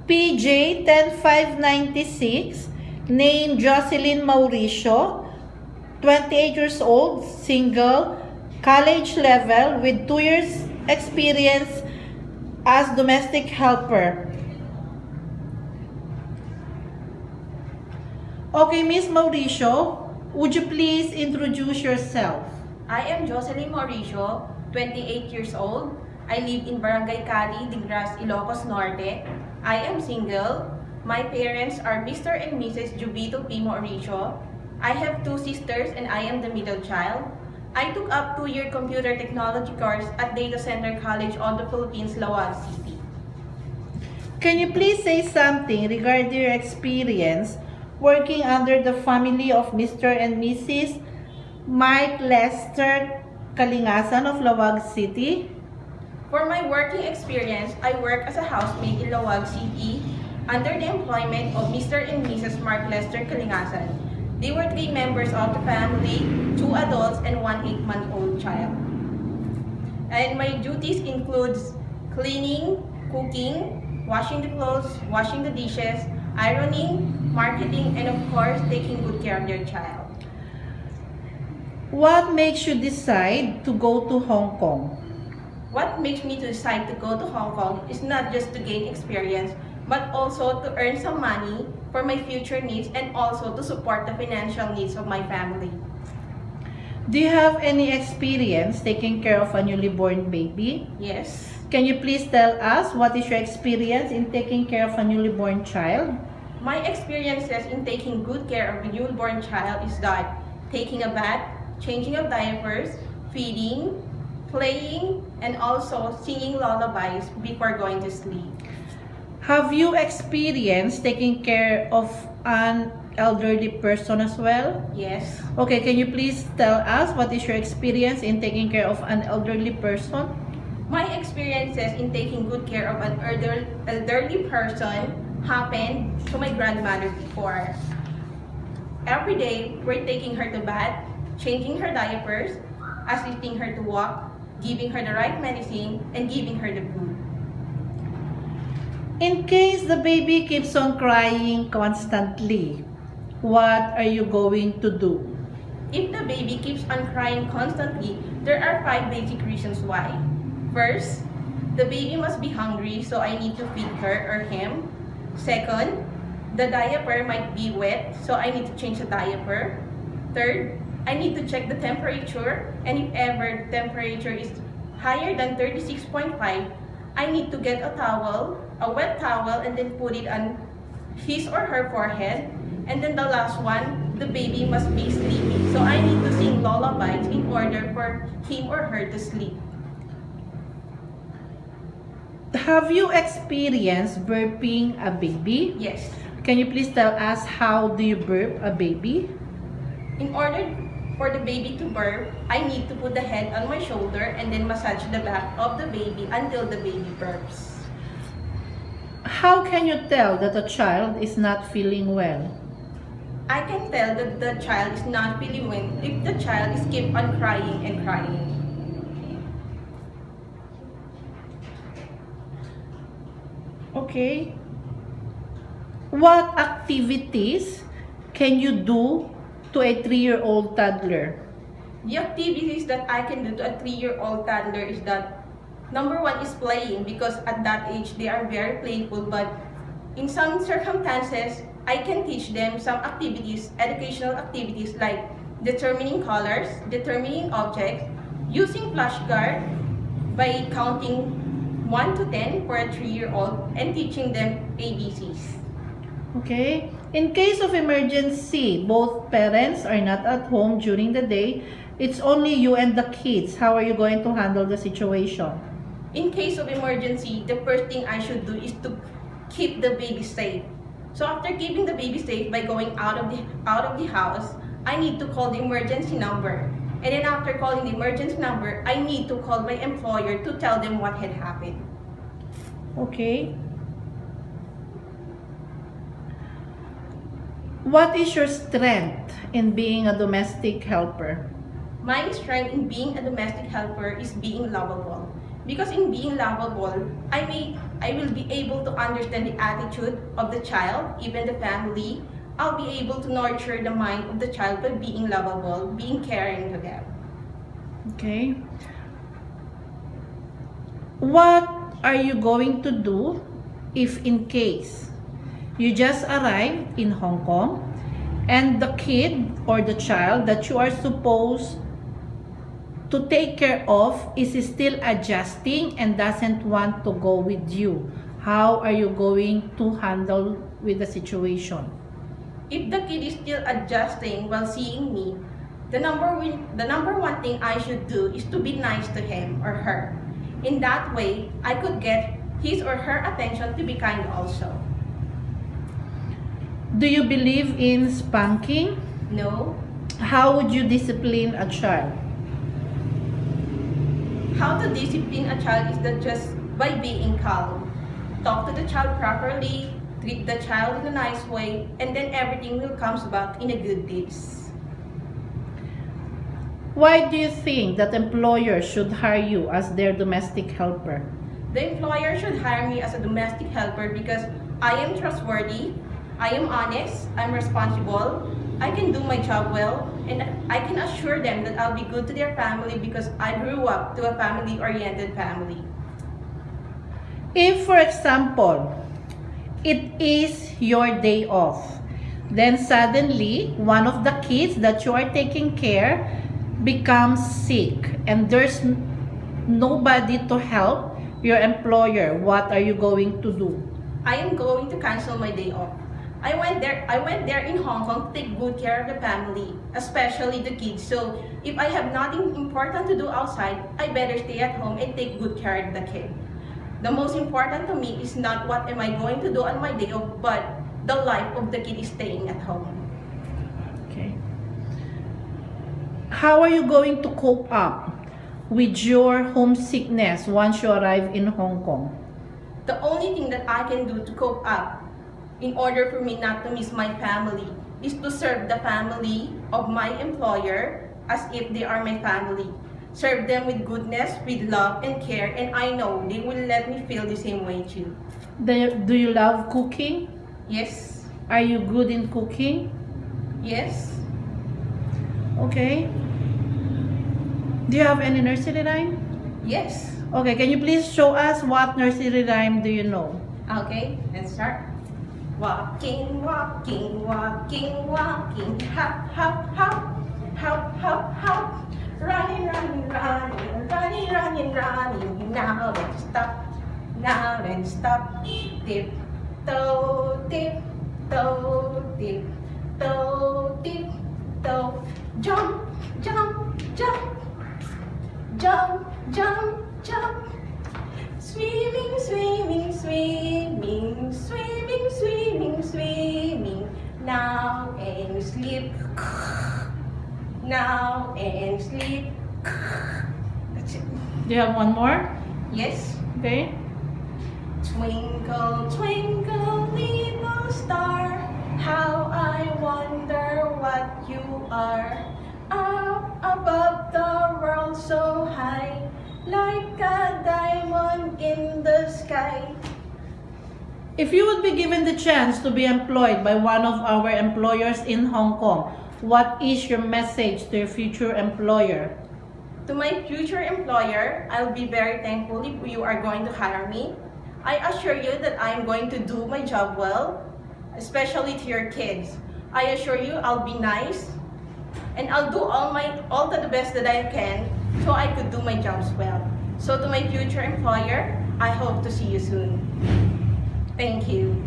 PJ 10596, named Josielyn Mauricio, 28 years old, single, college level, with 2 years experience as domestic helper. Okay, Miss Mauricio, would you please introduce yourself? I am Josielyn Mauricio, 28 years old. I live in Barangay Cali, Digras, Ilocos Norte. I am single. My parents are Mr. and Mrs. Jubito P. Mauricio. I have 2 sisters and I am the middle child. I took up 2-year computer technology course at Data Center College of the Philippines, Lawag City. Can you please say something regarding your experience working under the family of Mr. and Mrs. Mike Lester Kalingasan of Lawag City? For my working experience, I work as a housemaid in Lawag City under the employment of Mr. and Mrs. Mark Lester Kalingasan. They were 3 members of the family, 2 adults and 1 8-month-old child. And my duties includes cleaning, cooking, washing the clothes, washing the dishes, ironing, marketing, and of course, taking good care of their child. What makes you decide to go to Hong Kong? What makes me decide to go to Hong Kong is not just to gain experience, but also to earn some money for my future needs and also to support the financial needs of my family. Do you have any experience taking care of a newly born baby? Yes. Can you please tell us what is your experience in taking care of a newly born child? My experiences in taking good care of a newborn child is that taking a bath, changing of diapers, feeding, playing, and also singing lullabies before going to sleep. Have you experienced taking care of an elderly person as well? Yes. Okay, can you please tell us what is your experience in taking care of an elderly person? My experiences in taking good care of an elderly person happened to my grandmother before. Every day, we're taking her to bath, changing her diapers, assisting her to walk, giving her the right medicine, and giving her the food. In case the baby keeps on crying constantly, what are you going to do? If the baby keeps on crying constantly, there are 5 basic reasons why. First, the baby must be hungry, so I need to feed her or him. Second, the diaper might be wet, so I need to change the diaper. Third, I need to check the temperature, and if ever the temperature is higher than 36.5, I need to get a towel, a wet towel, and then put it on his or her forehead. And then the last one, the baby must be sleepy, so I need to sing lullabies in order for him or her to sleep. Have you experienced burping a baby? Yes. Can you please tell us how do you burp a baby? In order for the baby to burp, I need to put the head on my shoulder and then massage the back of the baby until the baby burps. How can you tell that a child is not feeling well? I can tell that the child is not feeling well if the child is keep on crying and crying. Okay. What activities can you do to a 3-year-old toddler? The activities that I can do to a 3-year-old toddler is that number 1 is playing, because at that age they are very playful, but in some circumstances I can teach them some activities, educational activities like determining colors, determining objects, using flashcard by counting 1 to 10 for a 3-year-old and teaching them ABCs. Okay. In case of emergency, both parents are not at home during the day. It's only you and the kids. How are you going to handle the situation? In case of emergency, the first thing I should do is to keep the baby safe. So after keeping the baby safe by going out of the house, I need to call the emergency number. And then after calling the emergency number, I need to call my employer to tell them what had happened. Okay. What is your strength in being a domestic helper? My strength in being a domestic helper is being lovable. Because in being lovable, I may I will be able to understand the attitude of the child, even the family. I'll be able to nurture the mind of the child by being lovable, being caring to them. Okay. What are you going to do if in case you just arrived in Hong Kong and the kid or the child that you are supposed to take care of is still adjusting and doesn't want to go with you? How are you going to handle with the situation? If the kid is still adjusting while seeing me, the number one thing I should do is to be nice to him or her. In that way, I could get his or her attention to be kind also. Do you believe in spanking? No. How would you discipline a child? How to discipline a child is that just by being calm. Talk to the child properly, treat the child in a nice way, and then everything will come back in a good days. Why do you think that employers should hire you as their domestic helper? The employer should hire me as a domestic helper because I am trustworthy, I am honest, I'm responsible, I can do my job well, and I can assure them that I'll be good to their family because I grew up to a family-oriented family. If, for example, it is your day off, then suddenly one of the kids that you are taking care becomes sick and there's nobody to help your employer, what are you going to do? I am going to cancel my day off. I went there in Hong Kong to take good care of the family, especially the kids. So if I have nothing important to do outside, I better stay at home and take good care of the kid. The most important to me is not what am I going to do on my day off, but the life of the kid is staying at home. Okay. How are you going to cope up with your homesickness once you arrive in Hong Kong? The only thing that I can do to cope up in order for me not to miss my family is to serve the family of my employer as if they are my family. Serve them with goodness, with love and care, and I know they will let me feel the same way too. Do you love cooking? Yes. Are you good in cooking? Yes. Okay. Do you have any nursery rhyme? Yes. Okay, can you please show us what nursery rhyme do you know? Okay, let's start. Walking, walking, walking, walking, hop, hop, hop, hop, hop, hop. Running, running, running, running, running, running. Now then stop, now then stop. Tip, toe, tip, toe, tip, toe, tip, toe. Jump, jump, jump, jump, jump, jump. Swimming, swimming, swimming, swimming, swimming, swimming. Now and sleep. Now and sleep. That's it. Do you have one more? Yes. Okay. Twinkle, twinkle, little star, how I wonder what you are. Up above the world so high, like a diamond in the sky. If you would be given the chance to be employed by one of our employers in Hong Kong, what is your message to your future employer? To my future employer, I'll be very thankful if you are going to hire me. I assure you that I am going to do my job well, especially to your kids. I assure you I'll be nice and I'll do all the best that I can so I could do my jobs well. So to my future employer, I hope to see you soon. Thank you.